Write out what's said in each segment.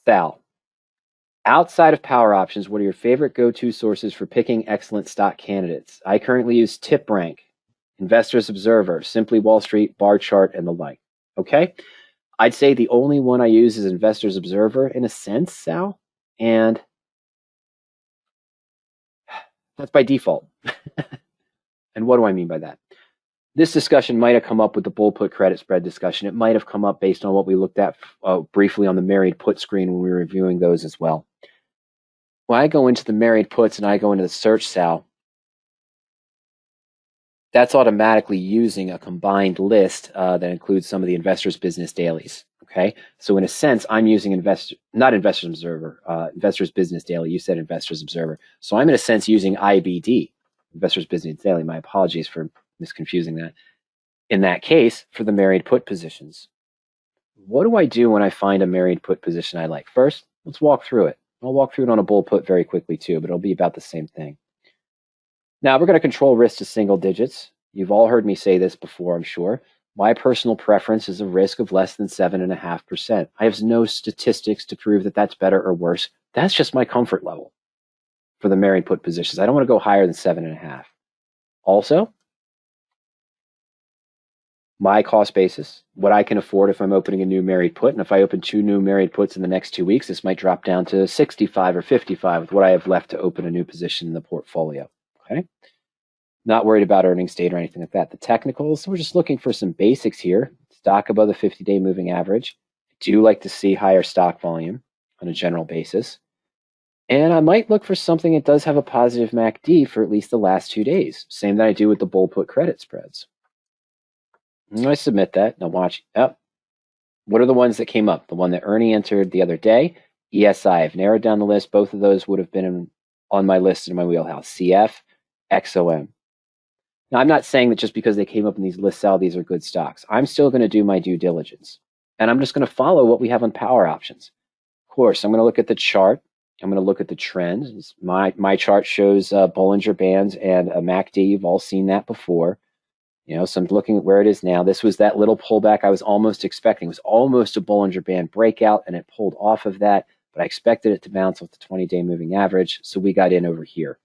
Sal, outside of Power Options, what are your favorite go-to sources for picking excellent stock candidates? I currently use TipRank, Investors Observer, Simply Wall Street, Bar Chart, and the like. Okay? I'd say the only one I use is Investors Observer in a sense, Sal, and that's by default. And what do I mean by that? This discussion might have come up with the bull put credit spread discussion. It might have come up based on what we looked at briefly on the married put screen when we were reviewing those as well. When I go into the married puts and I go into the search cell, that's automatically using a combined list that includes some of the Investors Business Dailies. Okay, so in a sense, I'm using Investors Observer, Investors Business Daily. You said Investors Observer, so I'm in a sense using IBD, Investors Business Daily. My apologies for misconfusing that. In that case, for the married put positions, what do I do when I find a married put position I like? First, let's walk through it. I'll walk through it on a bull put very quickly too, but it'll be about the same thing. Now, we're going to control risk to single digits. You've all heard me say this before, I'm sure. My personal preference is a risk of less than 7.5%. I have no statistics to prove that that's better or worse. That's just my comfort level for the married put positions. I don't want to go higher than 7.5. Also, my cost basis, what I can afford if I'm opening a new married put. And if I open 2 new married puts in the next 2 weeks, this might drop down to 65 or 55 with what I have left to open a new position in the portfolio. Okay. Not worried about earnings data or anything like that. The technicals, we're just looking for some basics here. Stock above the 50-day moving average. I do like to see higher stock volume on a general basis. And I might look for something that does have a positive MACD for at least the last 2 days. Same that I do with the bull put credit spreads. And I submit that. Now watch. Oh, what are the ones that came up? The one that Ernie entered the other day, ESI. I've narrowed down the list. Both of those would have been on my list in my wheelhouse. CF, XOM. Now, I'm not saying that just because they came up in these lists, all these are good stocks. I'm still going to do my due diligence. And I'm just going to follow what we have on Power Options. Of course, I'm going to look at the chart. I'm going to look at the trends. My chart shows Bollinger Bands and a MACD. You've all seen that before. You know, so I'm looking at where it is now. This was that little pullback I was almost expecting. It was almost a Bollinger Band breakout, and it pulled off of that. But I expected it to bounce off the 20-day moving average, so we got in over here.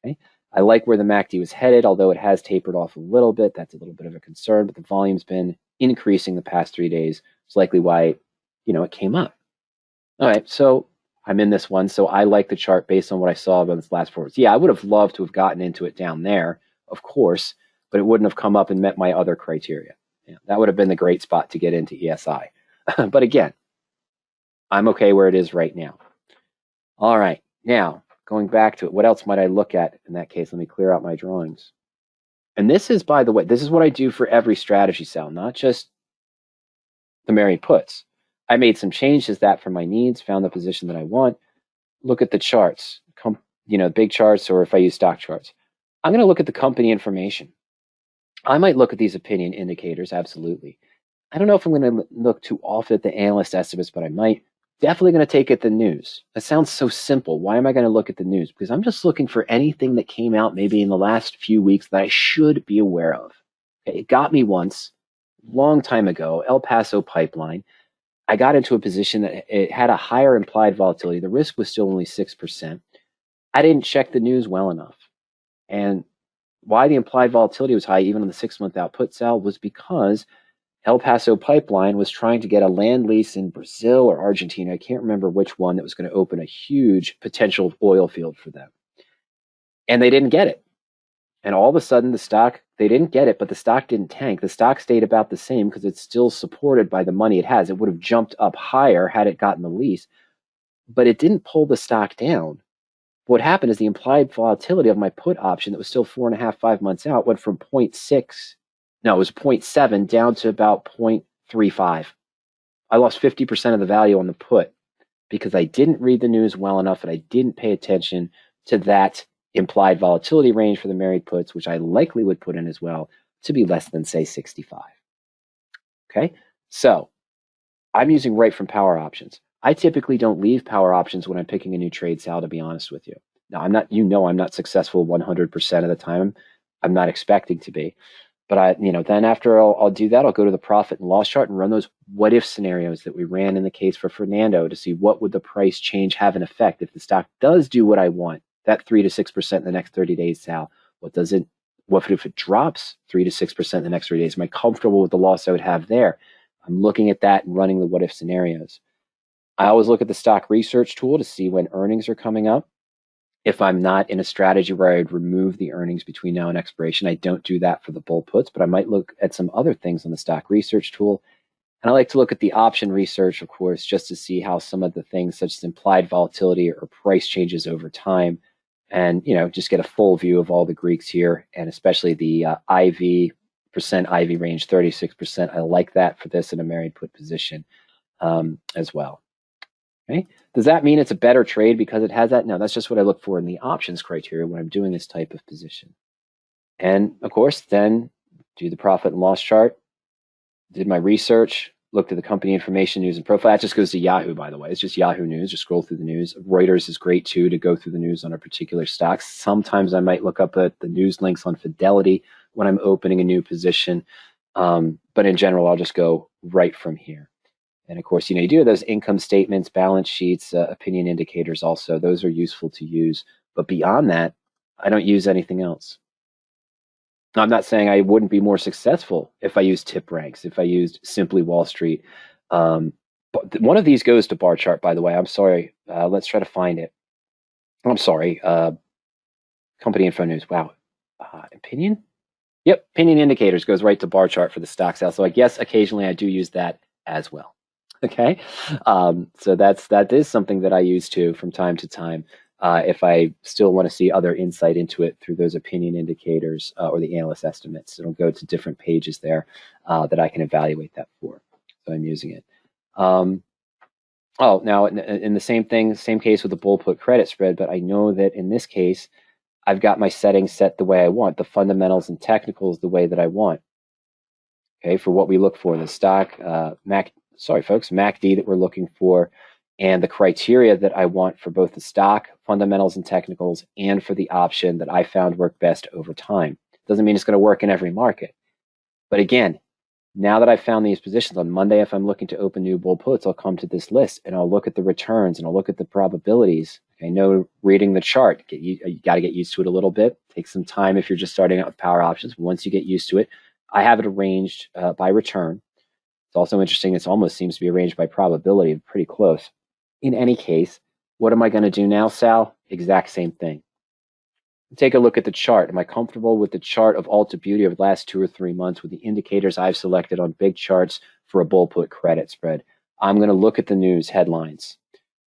Okay. I like where the MACD was headed, although it has tapered off a little bit. That's a little bit of a concern, but the volume's been increasing the past 3 days. It's likely why, it came up. All right, so I'm in this one, so I like the chart based on what I saw on this last 4 weeks. Yeah, I would have loved to have gotten into it down there, of course, but it wouldn't have come up and met my other criteria. Yeah, that would have been the great spot to get into ESI. But again, I'm okay where it is right now. All right, now, going back to it, what else might I look at in that case? Let me clear out my drawings. And this is, by the way, this is what I do for every strategy cell, not just the married puts. I made some changes that for my needs, found the position that I want. Look at the charts, big charts, or if I use stock charts. I'm going to look at the company information. I might look at these opinion indicators, absolutely. I don't know if I'm going to look too often at the analyst estimates, but I might. Definitely going to take at the news. That sounds so simple. Why am I going to look at the news? Because I'm just looking for anything that came out maybe in the last few weeks that I should be aware of. Okay, it got me once, long time ago, El Paso pipeline. I got into a position that it had a higher implied volatility. The risk was still only 6%. I didn't check the news well enough. And why the implied volatility was high, even on the 6-month output sell, was because El Paso Pipeline was trying to get a land lease in Brazil or Argentina. I can't remember which one that was going to open a huge potential oil field for them. And they didn't get it. And all of a sudden, they didn't get it, but the stock didn't tank. The stock stayed about the same because it's still supported by the money it has. It would have jumped up higher had it gotten the lease, but it didn't pull the stock down. What happened is the implied volatility of my put option that was still 4.5, 5 months out went from 0.7 down to about 0.35. I lost 50% of the value on the put because I didn't read the news well enough and I didn't pay attention to that implied volatility range for the married puts, which I likely would put in as well, to be less than, say, 65. Okay, so I'm using right from Power Options. I typically don't leave Power Options when I'm picking a new trade sale, to be honest with you. Now, I'm not successful 100% of the time. I'm not expecting to be. But then after I'll do that, I'll go to the profit and loss chart and run those what if scenarios that we ran in the case for Fernando to see what would the price change have an effect if the stock does do what I want, that 3 to 6% in the next 30 days, Sal. What if it drops 3 to 6% in the next 30 days? Am I comfortable with the loss I would have there? I'm looking at that and running the what if scenarios. I always look at the stock research tool to see when earnings are coming up. If I'm not in a strategy where I'd remove the earnings between now and expiration, I don't do that for the bull puts, but I might look at some other things on the stock research tool. And I like to look at the option research, of course, just to see how some of the things such as implied volatility or price changes over time, and just get a full view of all the Greeks here, and especially the IV range, 36%. I like that for this in a married put position as well. Okay. Does that mean it's a better trade because it has that? No, that's just what I look for in the options criteria when I'm doing this type of position. And of course, then do the profit and loss chart, did my research, looked at the company information, news, and profile. That just goes to Yahoo, by the way. It's just Yahoo News. Just scroll through the news. Reuters is great, too, to go through the news on a particular stock. Sometimes I might look up at the news links on Fidelity when I'm opening a new position. But in general, I'll just go right from here. And of course, you do those income statements, balance sheets, opinion indicators also. Those are useful to use. But beyond that, I don't use anything else. I'm not saying I wouldn't be more successful if I used tip ranks, if I used simply Wall Street. But one of these goes to bar chart, by the way. I'm sorry. Let's try to find it. I'm sorry. Company info news. Wow. Opinion? Yep. Opinion indicators goes right to bar chart for the stock sale. So I guess occasionally I do use that as well. Okay, so that is something that I use too from time to time if I still want to see other insight into it through those opinion indicators or the analyst estimates. It'll go to different pages there that I can evaluate that for. So I'm using it. Now in the same case with the bull put credit spread, but I know that in this case, I've got my settings set the way I want, the fundamentals and technicals the way that I want. Okay, for what we look for in the stock, MACD that we're looking for, and the criteria that I want for both the stock, fundamentals and technicals, and for the option that I found work best over time. Doesn't mean it's going to work in every market. But again, now that I've found these positions on Monday, if I'm looking to open new bull puts, I'll come to this list and I'll look at the returns and I'll look at the probabilities. I know reading the chart, you got to get used to it a little bit. Take some time if you're just starting out with power options. Once you get used to it, I have it arranged by return. It's also interesting. It almost seems to be arranged by probability, pretty close. In any case, what am I going to do now, Sal? Exact same thing. Take a look at the chart. Am I comfortable with the chart of Alta Beauty over the last 2 or 3 months with the indicators I've selected on big charts for a bull put credit spread? I'm going to look at the news headlines.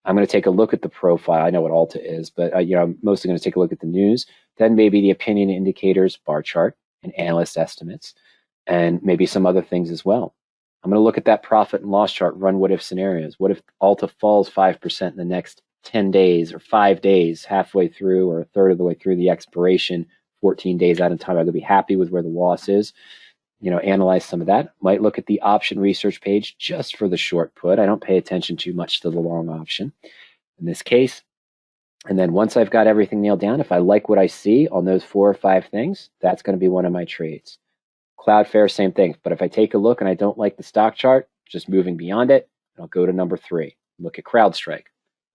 I'm going to take a look at the profile. I know what Alta is, but I'm mostly going to take a look at the news, then maybe the opinion indicators, bar chart, and analyst estimates, and maybe some other things as well. I'm going to look at that profit and loss chart, run what if scenarios. What if Alta falls 5% in the next 10 days or 5 days, halfway through or a third of the way through the expiration, 14 days out of time? I'm going to be happy with where the loss is. Analyze some of that. Might look at the option research page just for the short put. I don't pay attention too much to the long option in this case. And then once I've got everything nailed down, if I like what I see on those 4 or 5 things, that's going to be one of my trades. Cloudflare, same thing. But if I take a look and I don't like the stock chart, just moving beyond it, I'll go to number 3. Look at CrowdStrike.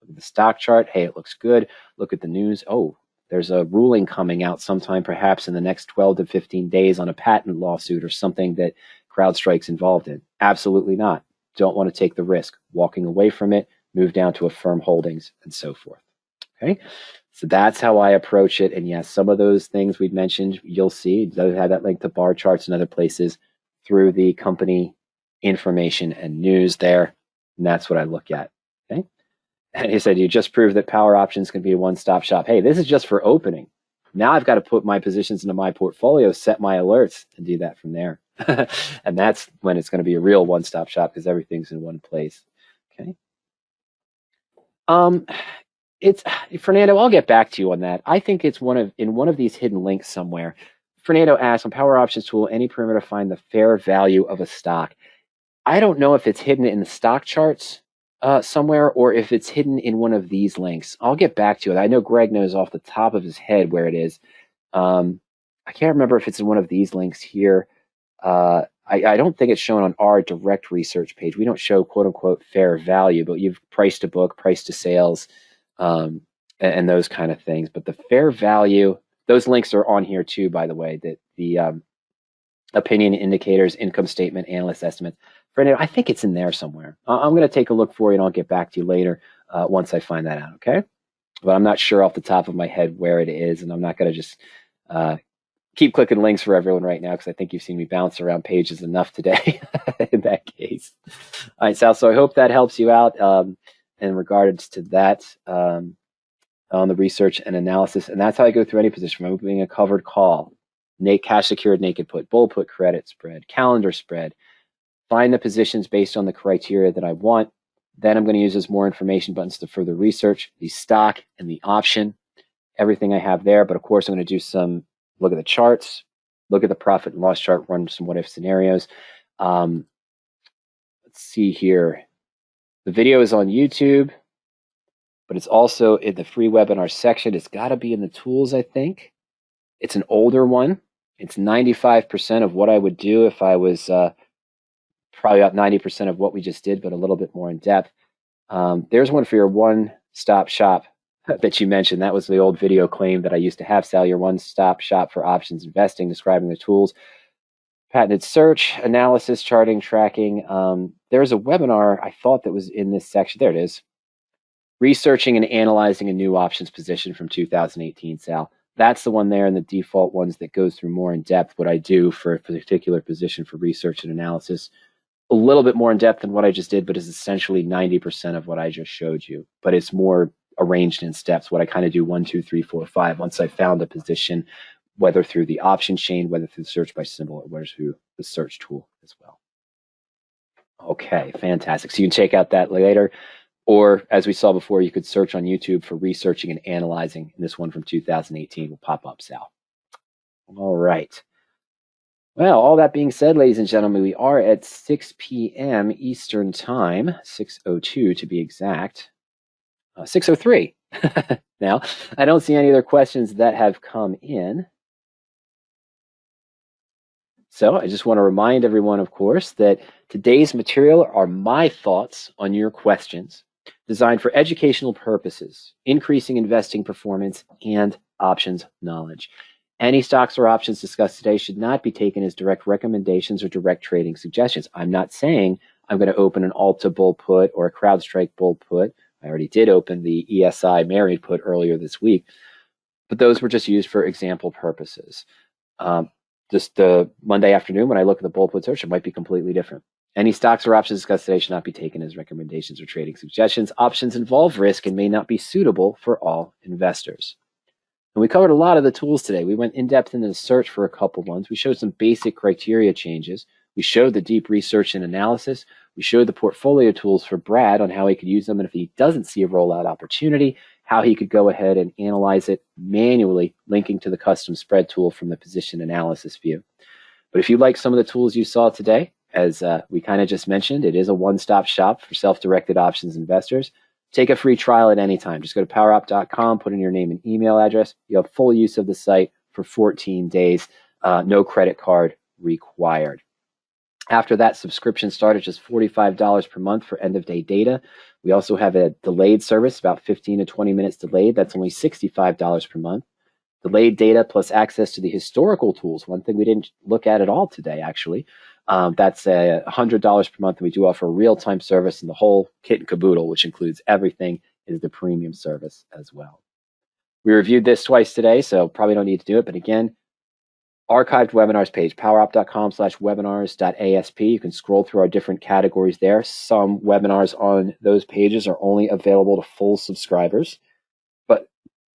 Look at the stock chart. Hey, it looks good. Look at the news. Oh, there's a ruling coming out sometime perhaps in the next 12 to 15 days on a patent lawsuit or something that CrowdStrike's involved in. Absolutely not. Don't want to take the risk. Walking away from it, move down to a firm holdings and so forth. Okay, so that's how I approach it. And yes, some of those things we've mentioned, you'll see, it does have that link to bar charts and other places through the company information and news there. And that's what I look at. Okay. And he said, you just proved that power options can be a one-stop shop. Hey, this is just for opening. Now I've got to put my positions into my portfolio, set my alerts, and do that from there. And that's when it's going to be a real one-stop shop because everything's in one place. Okay. It's Fernando, I'll get back to you on that. I think it's in one of these hidden links somewhere. Fernando asks, on Power Options tool, any perimeter to find the fair value of a stock. I don't know if it's hidden in the stock charts somewhere or if it's hidden in one of these links. I'll get back to it. I know Greg knows off the top of his head where it is. I can't remember if it's in one of these links here. I don't think it's shown on our direct research page. We don't show quote unquote fair value, but you've price to book, price to sales, and those kind of things. But the fair value, those links are on here too, by the way, that the opinion indicators, income statement, analyst estimates. I think it's in there somewhere. I'm going to take a look for you and I'll get back to you later once I find that out, okay? But I'm not sure off the top of my head where it is, and I'm not going to just keep clicking links for everyone right now because I think you've seen me bounce around pages enough today in that case. All right, Sal, so I hope that helps you out in regards to that on the research and analysis. And that's how I go through any position. I'm opening a covered call, cash secured naked put, bull put, credit spread, calendar spread, find the positions based on the criteria that I want. Then I'm going to use as more information buttons to further research the stock and the option, everything I have there. But of course, I'm going to do some look at the charts, look at the profit and loss chart, run some what if scenarios. Let's see here. The video is on YouTube, but it's also in the free webinar section. It's got to be in the tools, I think. It's an older one. It's 95% of what I would do if I was probably about 90% of what we just did, but a little bit more in depth. There's one for your one-stop shop that you mentioned. That was the old video claim that I used to have, Sal, your one-stop shop for options investing, describing the tools, patented search, analysis, charting, tracking. There's a webinar I thought that was in this section. There it is. Researching and analyzing a new options position from 2018, Sal. That's the one there in the default ones that goes through more in depth what I do for a particular position for research and analysis. A little bit more in depth than what I just did, but is essentially 90% of what I just showed you. But it's more arranged in steps, what I kind of do 1, 2, 3, 4, 5. Once I found a position, whether through the option chain, whether through search by symbol, or whether through the search tool as well. Okay, fantastic. So you can check out that later. Or as we saw before, you could search on YouTube for researching and analyzing. And this one from 2018 will pop up, Sal. All right. Well, all that being said, ladies and gentlemen, we are at 6 p.m. Eastern Time, 6:02 to be exact. 6:03. Now, I don't see any other questions that have come in. So I just want to remind everyone, of course, that today's material are my thoughts on your questions, designed for educational purposes, increasing investing performance, and options knowledge. Any stocks or options discussed today should not be taken as direct recommendations or direct trading suggestions. I'm not saying I'm going to open an Alta bull put or a CrowdStrike bull put. I already did open the ESI married put earlier this week, but those were just used for example purposes. Just the Monday afternoon, when I look at the bull put search, it might be completely different. Any stocks or options discussed today should not be taken as recommendations or trading suggestions. Options involve risk and may not be suitable for all investors. And we covered a lot of the tools today. We went in depth into the search for a couple ones. We showed some basic criteria changes. We showed the deep research and analysis. We showed the portfolio tools for Brad on how he could use them. And if he doesn't see a rollout opportunity, how he could go ahead and analyze it manually, linking to the custom spread tool from the position analysis view. But if you like some of the tools you saw today, as we kind of just mentioned, it is a one-stop shop for self-directed options investors. Take a free trial at any time. Just go to PowerOp.com, put in your name and email address. You have full use of the site for 14 days. No credit card required. After that, subscription started just $45 per month for end-of-day data. We also have a delayed service, about 15 to 20 minutes delayed. That's only $65 per month. Delayed data plus access to the historical tools, one thing we didn't look at all today, actually. That's $100 per month. And we do offer a real-time service, and the whole kit and caboodle, which includes everything, is the premium service as well. We reviewed this twice today, so probably don't need to do it. But again, archived webinars page, powerop.com/webinars.asp. You can scroll through our different categories there. Some webinars on those pages are only available to full subscribers, but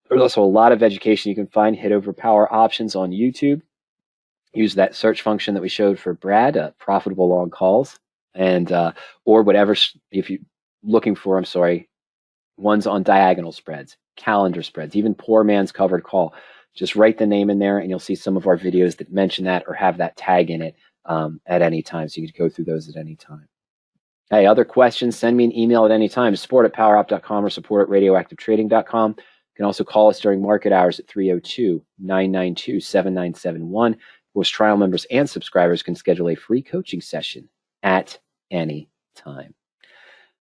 there's also a lot of education you can find. Head over Power Options on YouTube. Use that search function that we showed for Brad, profitable long calls, and or whatever, if you're looking for, ones on diagonal spreads, calendar spreads, even poor man's covered call. Just write the name in there and you'll see some of our videos that mention that or have that tag in it at any time. So you can go through those at any time. Hey, other questions, send me an email at any time, support@powerop.com or support@radioactivetrading.com. You can also call us during market hours at 302-992-7971. Of course, trial members and subscribers can schedule a free coaching session at any time.